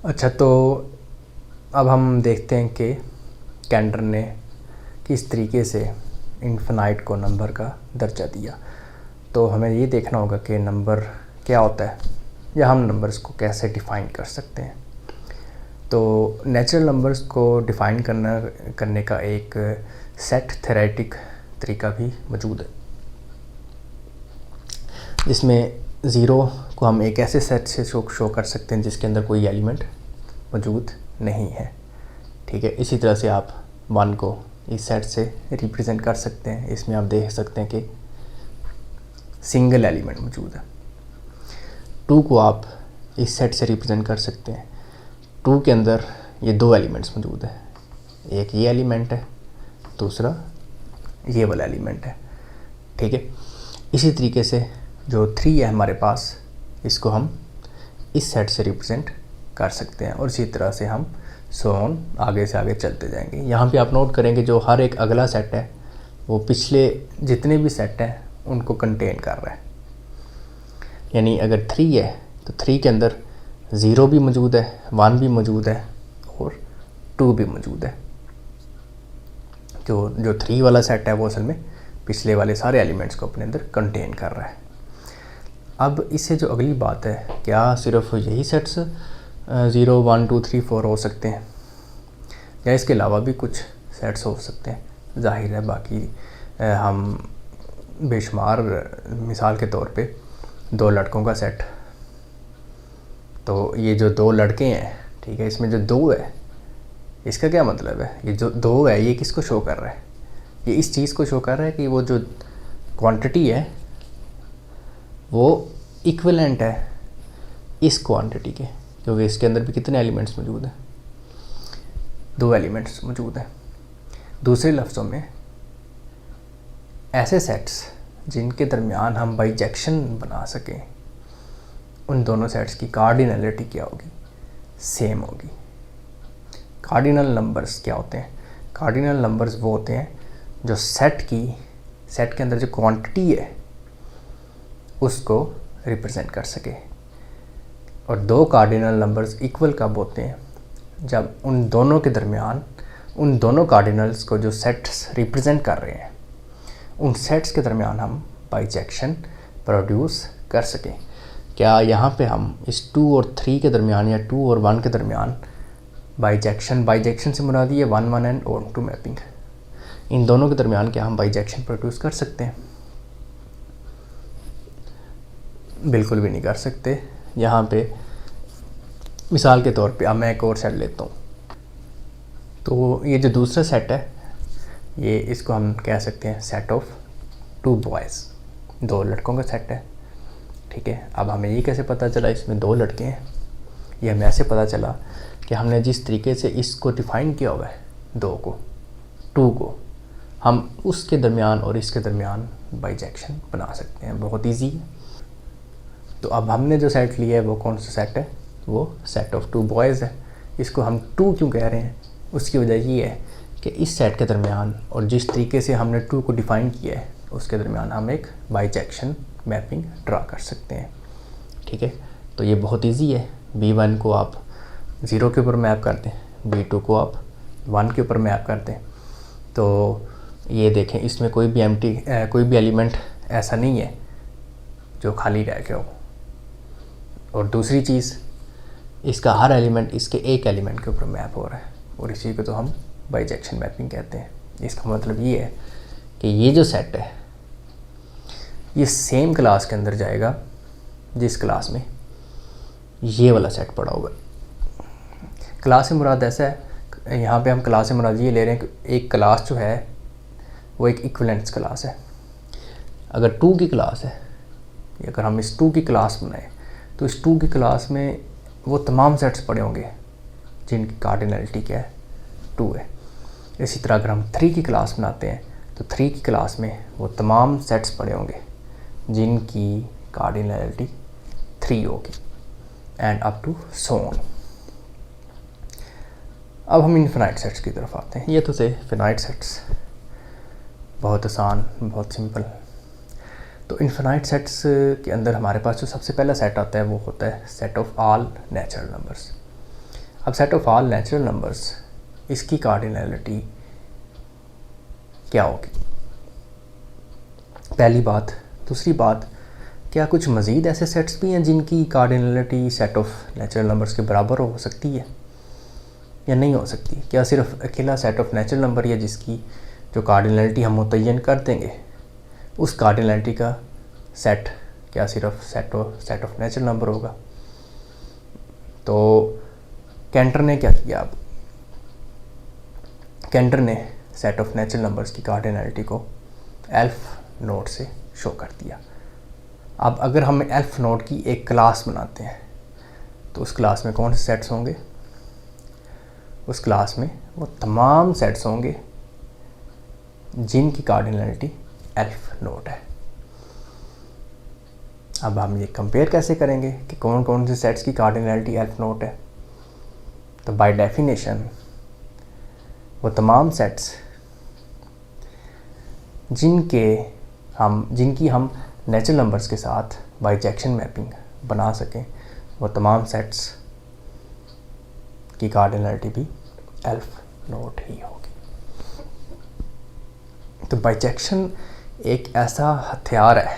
अच्छा, तो अब हम देखते हैं कि कैंडर ने किस तरीके से इन्फिनाइट को नंबर का दर्जा दिया। तो हमें ये देखना होगा कि नंबर क्या होता है या हम नंबर्स को कैसे डिफ़ाइन कर सकते हैं। तो नेचुरल नंबर्स को डिफ़ाइन करने का एक सेट थ्योरेटिक तरीका भी मौजूद है, जिसमें ज़ीरो को हम एक ऐसे सेट से शो कर सकते हैं जिसके अंदर कोई एलिमेंट मौजूद नहीं है। ठीक है, इसी तरह से आप वन को इस सेट से रिप्रेजेंट कर सकते हैं। इसमें आप देख सकते हैं कि सिंगल एलिमेंट मौजूद है। टू को आप इस सेट से रिप्रेजेंट कर सकते हैं। टू के अंदर ये दो एलिमेंट्स मौजूद है, एक ये एलिमेंट है, दूसरा ये वाला एलिमेंट है। ठीक है, इसी तरीके से जो थ्री है हमारे पास, इसको हम इस सेट से रिप्रेजेंट कर सकते हैं और इसी तरह से हम सो ऑन आगे से आगे चलते जाएंगे। यहाँ पे आप नोट करेंगे जो हर एक अगला सेट है वो पिछले जितने भी सेट हैं उनको कंटेन कर रहा है। यानी अगर थ्री है तो थ्री के अंदर ज़ीरो भी मौजूद है, वन भी मौजूद है और टू भी मौजूद है। जो थ्री वाला सेट है वो असल में पिछले वाले सारे एलिमेंट्स को अपने अंदर कंटेन कर रहा है। अब इससे जो अगली बात है, क्या सिर्फ यही सेट्स 0 1 2 3 4 हो सकते हैं या इसके अलावा भी कुछ सेट्स हो सकते हैं? जाहिर है बाकी हम बेशुमार, मिसाल के तौर पे दो लड़कों का सेट, तो ये जो दो लड़के हैं, ठीक है, इसमें जो दो है इसका क्या मतलब है? ये जो दो है ये किसको शो कर रहा है? ये इस चीज़ को शो कर रहा है कि वो जो क्वांटिटी है वो इक्विवेलेंट है इस क्वांटिटी के, क्योंकि इसके अंदर भी कितने एलिमेंट्स मौजूद हैं? दो एलिमेंट्स मौजूद हैं। दूसरे लफ्ज़ों में ऐसे सेट्स जिनके दरमियान हम बाइजेक्शन बना सकें, उन दोनों सेट्स की कार्डिनलिटी क्या होगी? सेम होगी। कार्डिनल नंबर्स क्या होते हैं? कार्डिनल नंबर्स वो होते हैं जो सेट के अंदर जो क्वांटिटी है उसको रिप्रेजेंट कर सके। और दो कार्डिनल नंबर्स इक्वल कब होते हैं? जब उन दोनों के दरमियान, उन दोनों कार्डिनल्स को जो सेट्स रिप्रेजेंट कर रहे हैं, उन सेट्स के दरमियान हम बाइजेक्शन प्रोड्यूस कर सकें। क्या यहाँ पे हम इस 2 और 3 के दरमियान या 2 और 1 के दरमियान बाइजेक्शन से मुराद ये 1 1 एंड ऑन टू मैपिंग, इन दोनों के दरमियान क्या हम बाइजेक्शन प्रोड्यूस कर सकते हैं? बिल्कुल भी नहीं कर सकते। यहाँ पे मिसाल के तौर पे अब मैं एक और सेट लेता हूँ। तो ये जो दूसरा सेट है, ये इसको हम कह सकते हैं सेट ऑफ टू बॉयज़, दो लड़कों का सेट है। ठीक है, अब हमें ये कैसे पता चला इसमें दो लड़के हैं? ये हमें ऐसे पता चला कि हमने जिस तरीके से इसको डिफ़ाइन किया हुआ है, दो को, टू को, हम उसके दरमियान और इसके दरमियान बाइजेक्शन बना सकते हैं। बहुत ईजी है। तो अब हमने जो सेट लिया है वो कौन सा सेट है? वो सेट ऑफ टू बॉयज़ है। इसको हम टू क्यों कह रहे हैं? उसकी वजह ये है कि इस सेट के दरमियान और जिस तरीके से हमने टू को डिफ़ाइन किया है उसके दरमियान हम एक बाइजेक्शन मैपिंग ड्रा कर सकते हैं। ठीक है, तो ये बहुत इजी है। B1 को आप 0 के ऊपर मैप कर दें, B2 को आप 1 के ऊपर मैप कर दें, तो ये देखें इसमें कोई भी एलिमेंट ऐसा नहीं है जो खाली रह गया हो। और दूसरी चीज़, इसका हर एलिमेंट इसके एक एलिमेंट के ऊपर मैप हो रहा है और इसी को तो हम बाइजेक्शन मैपिंग कहते हैं। इसका मतलब ये है कि ये जो सेट है ये सेम क्लास के अंदर जाएगा जिस क्लास में ये वाला सेट पड़ा हुआ है। क्लास से मुराद ऐसा है, यहाँ पे हम क्लास से मुराद ये ले रहे हैं कि एक क्लास जो है वो एक इक्विवेलेंस क्लास है। अगर 2 की क्लास है, अगर हम इस 2 की क्लास बनाएं तो इस 2 की क्लास में वो तमाम सेट्स पड़े होंगे जिनकी कार्डिनलिटी क्या है? 2 है। इसी तरह अगर हम 3 की क्लास बनाते हैं तो 3 की क्लास में वो तमाम सेट्स पड़े होंगे जिनकी कार्डिनलिटी 3 होगी, and up to so on. अब हम इनफिनाइट सेट्स की तरफ आते हैं। ये तो थे फिनाइट सेट्स, बहुत आसान, बहुत सिंपल। तो इनफिनाइट सेट्स के अंदर हमारे पास जो सबसे पहला सेट आता है वो होता है set of all natural numbers. अब set of all natural numbers, इसकी कार्डिनैलिटी क्या होगी, पहली बात। दूसरी बात, क्या कुछ मज़ीद ऐसे सेट्स भी हैं जिनकी cardinality set of natural numbers के बराबर हो सकती है या नहीं हो सकती? क्या सिर्फ अकेला सेट ऑफ नेचुरल नंबर या जिसकी जो कार्डिनैलिटी हम मुतय्यन कर देंगे उस कार्डिनैलिटी का सेट क्या सिर्फ सेट ऑफ नेचुरल नंबर होगा? तो कैंटर ने क्या किया, अब कैंटर ने सेट ऑफ नेचुरल नंबर्स की कार्डिनैलिटी को एल्फ नोड से शो कर दिया। अब अगर हम एल्फ नोड की एक क्लास बनाते हैं तो उस क्लास में कौन से सेट्स होंगे? उस क्लास में वो तमाम सेट्स होंगे जिनकी कार्डिनैलिटी एल्फ नोड है। अब हम ये कंपेयर कैसे करेंगे कि कौन कौन से सेट्स की कार्डिनैलिटी एल्फ नोड है? तो बाय डेफिनेशन वो तमाम सेट्स जिनकी हम नेचुरल नंबर्स के साथ बाइजेक्शन मैपिंग बना सकें, वो तमाम सेट्स की कार्डिनैलिटी भी एल्फ नोड ही होगी। तो बाइजेक्शन एक ऐसा हथियार है,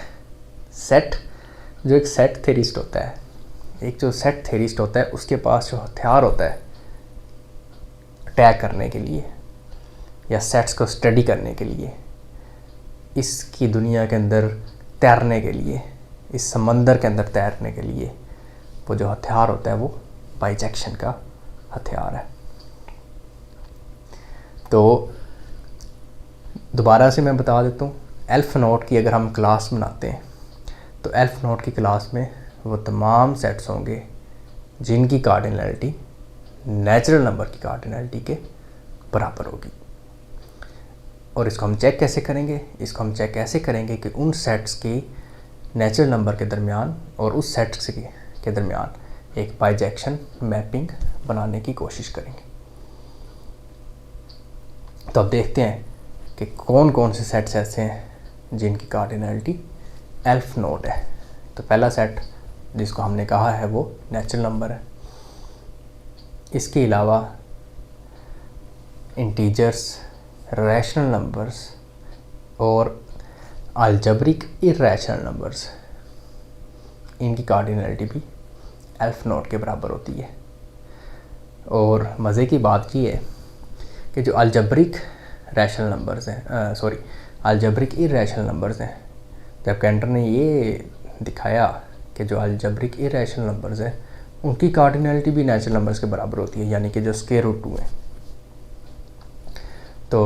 सेट जो एक सेट थ्योरिस्ट होता है, एक जो सेट थ्योरिस्ट होता है उसके पास जो हथियार होता है अटैक करने के लिए या सेट्स को स्टडी करने के लिए, इसकी दुनिया के अंदर तैरने के लिए, इस समंदर के अंदर तैरने के लिए वो जो हथियार होता है वो बाइजेक्शन का हथियार है। तो दोबारा से मैं बता देता हूँ, एल्फ नोड की अगर हम क्लास बनाते हैं तो एल्फ नोड की क्लास में वो तमाम सेट्स होंगे जिनकी कार्डिनैलिटी नेचुरल नंबर की कार्डिनैलिटी के बराबर होगी। और इसको हम चेक कैसे करेंगे? इसको हम चेक ऐसे करेंगे कि उन सेट्स के नेचुरल नंबर के दरमियान और उस सेट्स के दरमियान एक बाइजेक्शन मैपिंग बनाने की कोशिश करेंगे। तो अब देखते हैं कि कौन कौन से सेट्स ऐसे हैं जिनकी कार्डिनैलिटी एल्फ नोड है। तो पहला सेट जिसको हमने कहा है वो नेचुरल नंबर है। इसके अलावा इंटीजर्स, रैशनल नंबर्स और अलजेब्रिक इरैशनल नंबर्स, इनकी कार्डिनैलिटी भी एल्फ नोड के बराबर होती है। और मज़े की बात ये है कि जो अलजेब्रिक रैशनल नंबर्स हैं, अलजेब्रिक इरैशनल नंबर्स हैं, जब कैंटर ने ये दिखाया कि जो अलजेब्रिक इरैशनल नंबर्स हैं उनकी कार्डिनैलिटी भी नेचुरल नंबर्स के बराबर होती है, यानी कि जो स्क्वायर रूट 2 है। तो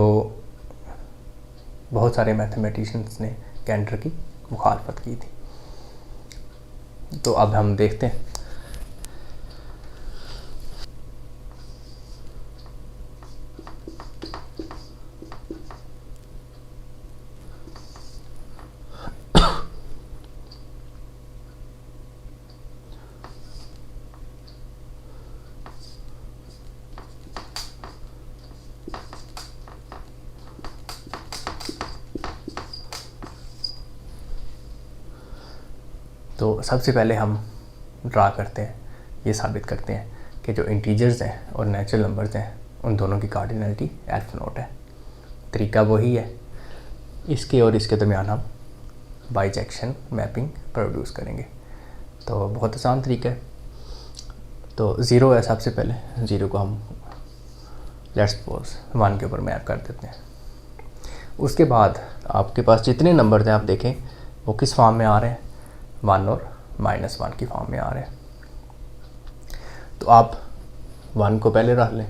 बहुत सारे मैथमेटिशियंस ने कैंटर की मुखालफत की थी। तो अब हम देखते हैं तो सबसे पहले हम ड्रा करते हैं, ये साबित करते हैं कि जो इंटीजर्स हैं और नेचुरल नंबर्स हैं उन दोनों की कार्डिनैलिटी एल्फ नोड है। तरीका वही है, इसके और इसके दरमियान हम बाइजेक्शन मैपिंग प्रोड्यूस करेंगे। तो बहुत आसान तरीका है। तो ज़ीरो है, सबसे पहले ज़ीरो को हम लेट्स सपोज 1 के ऊपर मैप कर देते हैं। उसके बाद आपके पास जितने नंबर हैं आप देखें वो किस फॉर्म में आ रहे हैं, 1 और -1 की फॉर्म में आ रहे हैं। तो आप 1 को पहले रख लें,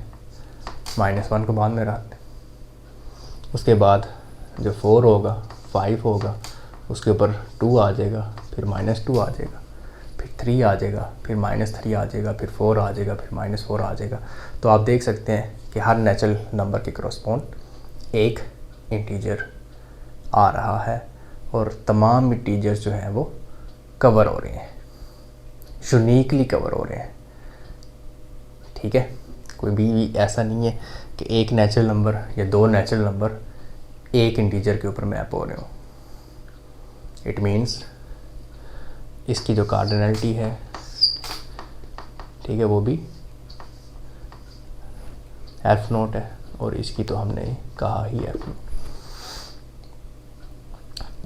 -1 को बाद में रख लें। उसके बाद जो 4 होगा, 5 होगा, उसके ऊपर 2 आ जाएगा, फिर -2 आ जाएगा, फिर 3 आ जाएगा, फिर -3 आ जाएगा, फिर 4 आ जाएगा, फिर -4 आ जाएगा। तो आप देख सकते हैं कि हर नेचुरल नंबर के करस्पॉन्ड एक इंटीजर आ रहा है और तमाम इंटीजर्स जो हैं वो कवर हो रहे हैं, यूनिकली कवर हो रहे हैं। ठीक है, कोई भी ऐसा नहीं है कि एक नेचुरल नंबर या 2 नेचुरल नंबर एक इंटीजर के ऊपर मैप हो रहे हो। इट मीन्स इसकी जो कार्डिनैलिटी है, ठीक है, वो भी एफ नोट है और इसकी तो हमने कहा ही एफ नोट।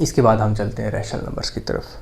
इसके बाद हम चलते हैं रैशनल नंबर्स की तरफ।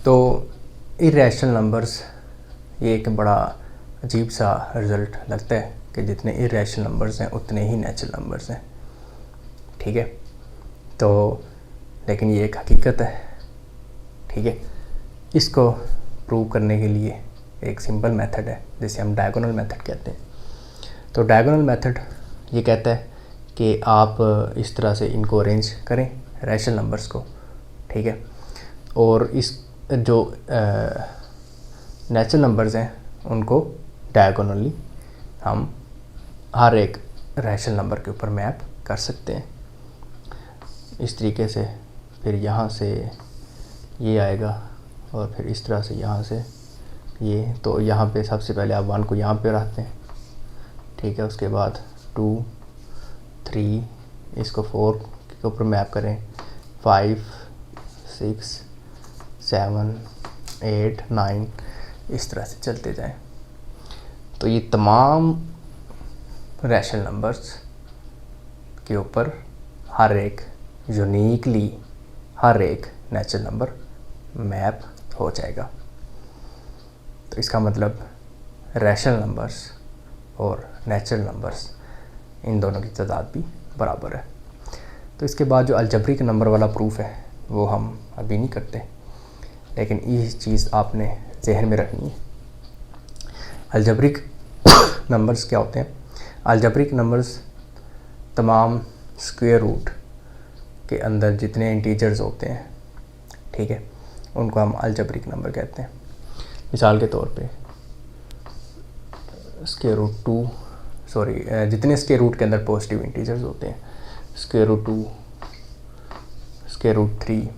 तो इरेशनल नंबर्स, ये एक बड़ा अजीब सा रिज़ल्ट लगता है कि जितने इरेशनल नंबर्स हैं उतने ही नेचुरल नंबर्स हैं, ठीक है। तो लेकिन ये एक हकीकत है, ठीक है। इसको प्रूव करने के लिए एक सिंपल मेथड है जिसे हम डायगोनल मेथड कहते हैं। तो डायगोनल मेथड ये कहता है कि आप इस तरह से इनको अरेंज करें रैशनल नंबर्स को, ठीक है। और इस जो नेचुरल नंबर्स हैं उनको डायगोनली हम हर एक रैशनल नंबर के ऊपर मैप कर सकते हैं इस तरीके से। फिर यहाँ से ये आएगा और फिर इस तरह से यहाँ से ये। तो यहाँ पे सबसे पहले आप 1 को यहाँ पे रखते हैं, ठीक है। उसके बाद 2, 3, इसको 4 के ऊपर मैप करें, 5, 6, 7, 8, 9, इस तरह से चलते जाएं। तो ये तमाम रैशनल नंबर्स के ऊपर हर एक यूनिकली हर एक नेचुरल नंबर मैप हो जाएगा। तो इसका मतलब रैशनल नंबर्स और नेचुरल नंबर्स इन दोनों की तादाद भी बराबर है। तो इसके बाद जो अलजबरिक नंबर वाला प्रूफ है वो हम अभी नहीं करते, लेकिन ये चीज़ आपने जहन में रखनी है। अलजबरिक नंबर्स क्या होते हैं? अलजबरिक नंबर्स तमाम स्क्वायर रूट के अंदर जितने इंटीजर्स होते हैं, ठीक है, उनको हम अलजबरिक नंबर कहते हैं। मिसाल के तौर पे स्क्वायर रूट 2, जितने स्क्वायर रूट के अंदर पॉजिटिव इंटीजर्स होते हैं, square root 2, square root 3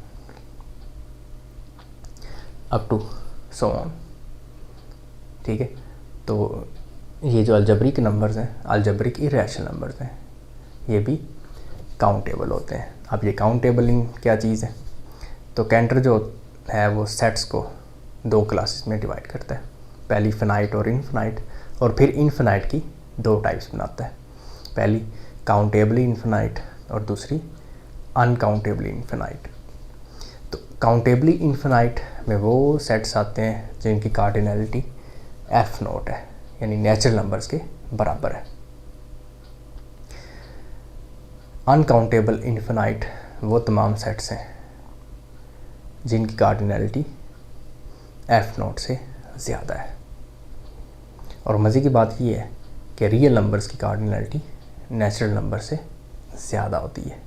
up to so on, ठीक है। तो ये जो अलजबरिक नंबर्स हैं, अलजबरिक इरेशनल नंबर्स हैं, ये भी काउंटेबल होते हैं। अब ये काउंटेबलिंग क्या चीज़ है? तो कैंटर जो है वो सेट्स को 2 क्लासेस में डिवाइड करता है, पहली फिनाइट और इनफिनाइट, और फिर इनफिनाइट की 2 टाइप्स बनाता है, पहली काउंटेबली इनफिनाइट और दूसरी अनकाउंटेबली इनफिनाइट। तो काउंटेबली इनफिनाइट में वो सेट्स आते हैं जिनकी कार्डिनलिटी एफ नोट है, यानी नेचुरल नंबर्स के बराबर है। अनकाउंटेबल इनफिनाइट वो तमाम सेट्स हैं जिनकी कार्डिनलिटी एफ नोट से ज़्यादा है। और मज़े की बात ये है कि रियल नंबर्स की कार्डिनलिटी नेचुरल नंबर से ज़्यादा होती है।